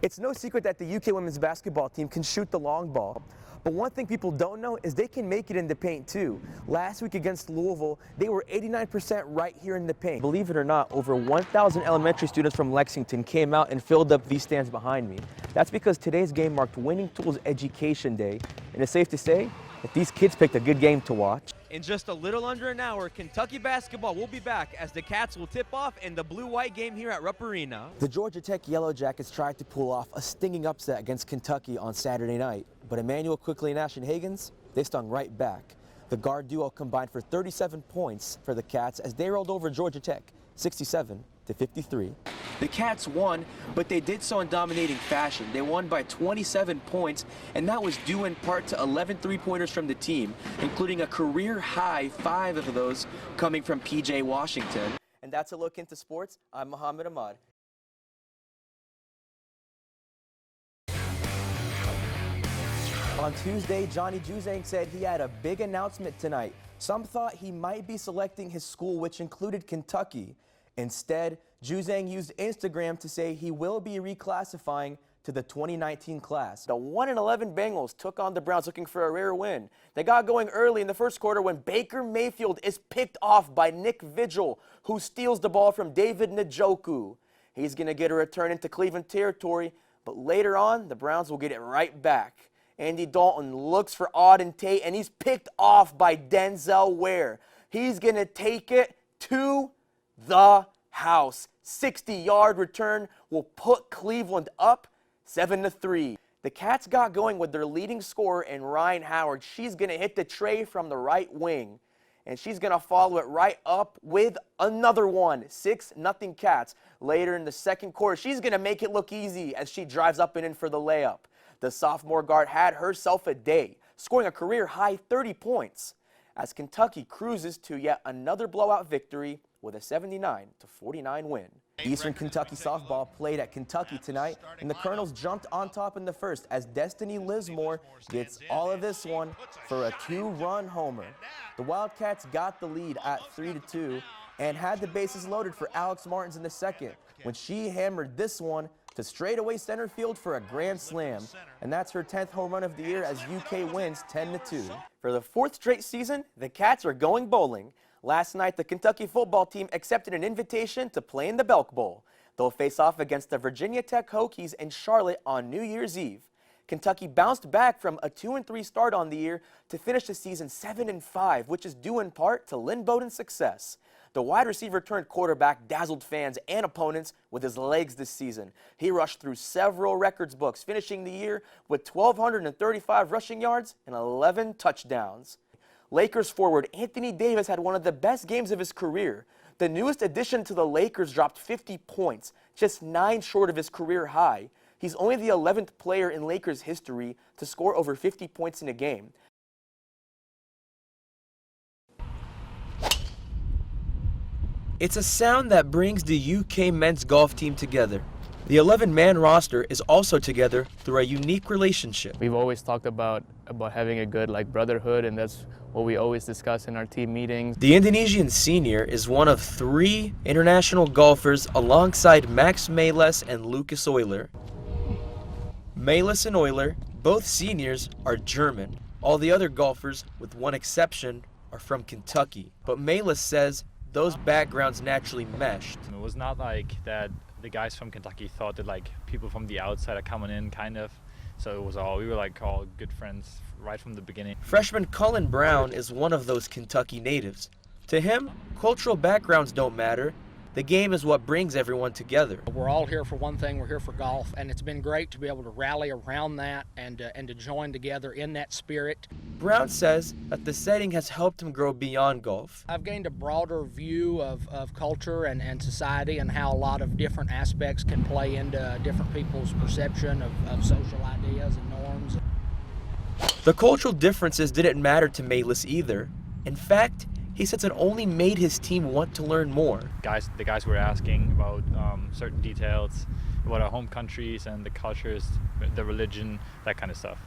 It's no secret that the UK women's basketball team can shoot the long ball. But one thing people don't know is they can make it in the paint too. Last week against Louisville, they were 89% right here in the paint. Believe it or not, over 1,000 elementary students from Lexington came out and filled up these stands behind me. That's because today's game marked Winning Tools Education Day, and it's safe to say that these kids picked a good game to watch. In just a little under an hour, Kentucky basketball will be back as the Cats will tip off in the blue-white game here at Rupp Arena. The Georgia Tech Yellow Jackets tried to pull off a stinging upset against Kentucky on Saturday night, but Emmanuel Quickly and Ashton Higgins, they stung right back. The guard duo combined for 37 points for the Cats as they rolled over Georgia Tech 67-53. The Cats won, but they did so in dominating fashion. They won by 27 points, and that was due in part to 11 three-pointers from the team, including a career-high 5 of those coming from P.J. Washington. And that's a look into sports. I'm Mohammad Ahmad. On Tuesday, Johnny Juzang said he had a big announcement tonight. Some thought he might be selecting his school, which included Kentucky. Instead, Juzang used Instagram to say he will be reclassifying to the 2019 class. The 1-11 Bengals took on the Browns looking for a rare win. They got going early in the first quarter when Baker Mayfield is picked off by Nick Vigil, who steals the ball from David Njoku. He's going to get a return into Cleveland territory, but later on, the Browns will get it right back. Andy Dalton looks for Auden Tate, and he's picked off by Denzel Ware. He's going to take it to the house. 60-yard return will put Cleveland up 7-3. The Cats got going with their leading scorer in Ryan Howard. She's going to hit the tray from the right wing, and she's going to follow it right up with another one. 6-0 Cats. Later in the second quarter, she's going to make it look easy as she drives up and in for the layup. The sophomore guard had herself a day, scoring a career-high 30 points, as Kentucky cruises to yet another blowout victory with a 79-49 win. Eastern Kentucky softball played at Kentucky tonight, and the Colonels jumped on top in the first as Destiny Lismore gets all of this one for a 2-run homer. The Wildcats got the lead at 3-2 and had the bases loaded for Alex Martins in the second when she hammered this one to straightaway center field for a grand slam. And that's her 10th home run of the year as UK wins 10-2. For the 4th straight season, the Cats are going bowling. Last night, the Kentucky football team accepted an invitation to play in the Belk Bowl. They'll face off against the Virginia Tech Hokies in Charlotte on New Year's Eve. Kentucky bounced back from a 2-3 start on the year to finish the season 7-5, which is due in part to Lynn Bowden's success. The wide receiver turned quarterback dazzled fans and opponents with his legs this season. He rushed through several records books, finishing the year with 1,235 rushing yards and 11 touchdowns. Lakers forward Anthony Davis had one of the best games of his career. The newest addition to the Lakers dropped 50 points, just 9 short of his career high. He's only the 11th player in Lakers history to score over 50 points in a game. It's a sound that brings the UK men's golf team together. The 11-man roster is also together through a unique relationship. We've always talked about having a good brotherhood, and that's what we always discuss in our team meetings. The Indonesian senior is one of 3 international golfers alongside Max Mayles and Lucas Euler. Mayles and Euler, both seniors, are German. All the other golfers, with one exception, are from Kentucky. But Mayles says those backgrounds naturally meshed. It was not like that the guys from Kentucky thought that people from the outside are coming in, kind of. So it was we were all good friends right from the beginning. Freshman Cullen Brown is one of those Kentucky natives. To him, cultural backgrounds don't matter. The game is what brings everyone together. We're all here for one thing, we're here for golf, and it's been great to be able to rally around that and to join together in that spirit. Brown says that the setting has helped him grow beyond golf. I've gained a broader view of culture and society and how a lot of different aspects can play into different people's perception of social ideas and norms. The cultural differences didn't matter to Mayles either. In fact, he says it only made his team want to learn more. The guys were asking about certain details, about our home countries and the cultures, the religion, that kind of stuff.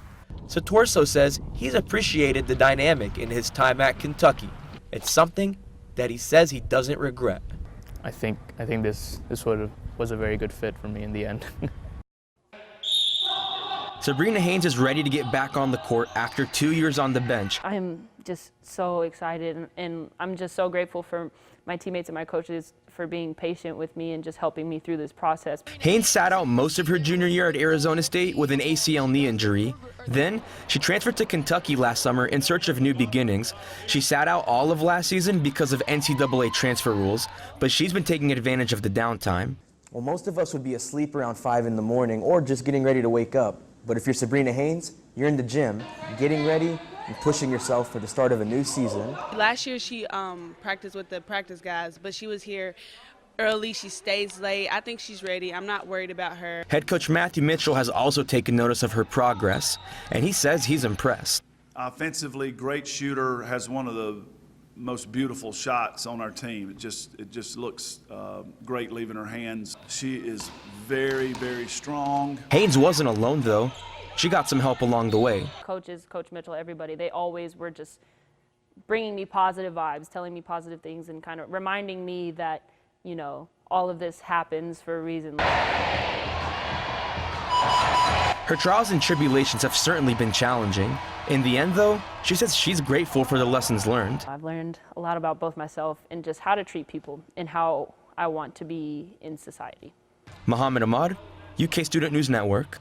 Satorso says he's appreciated the dynamic in his time at Kentucky. It's something that he says he doesn't regret. I think this was a very good fit for me in the end. Sabrina Haynes is ready to get back on the court after 2 years on the bench. I'm just so excited, and I'm just so grateful for my teammates and my coaches for being patient with me and just helping me through this process. Haynes sat out most of her junior year at Arizona State with an ACL knee injury. Then, she transferred to Kentucky last summer in search of new beginnings. She sat out all of last season because of NCAA transfer rules, but she's been taking advantage of the downtime. Well, most of us would be asleep around 5 in the morning or just getting ready to wake up. But if you're Sabrina Haynes, you're in the gym, getting ready and pushing yourself for the start of a new season. Last year she practiced with the practice guys, but she was here early. She stays late. I think she's ready. I'm not worried about her. Head coach Matthew Mitchell has also taken notice of her progress, and he says he's impressed. Offensively, great shooter, has one of the most beautiful shots on our team. It just looks great leaving her hands. She is very, very strong. Haynes wasn't alone, though. She got some help along the way. Coaches, Coach Mitchell, everybody, they always were just bringing me positive vibes, telling me positive things, and kind of reminding me that, you know, all of this happens for a reason. Her trials and tribulations have certainly been challenging. In the end, though, she says she's grateful for the lessons learned. I've learned a lot about both myself and just how to treat people and how I want to be in society. Mohammad Ahmad, UK Student News Network.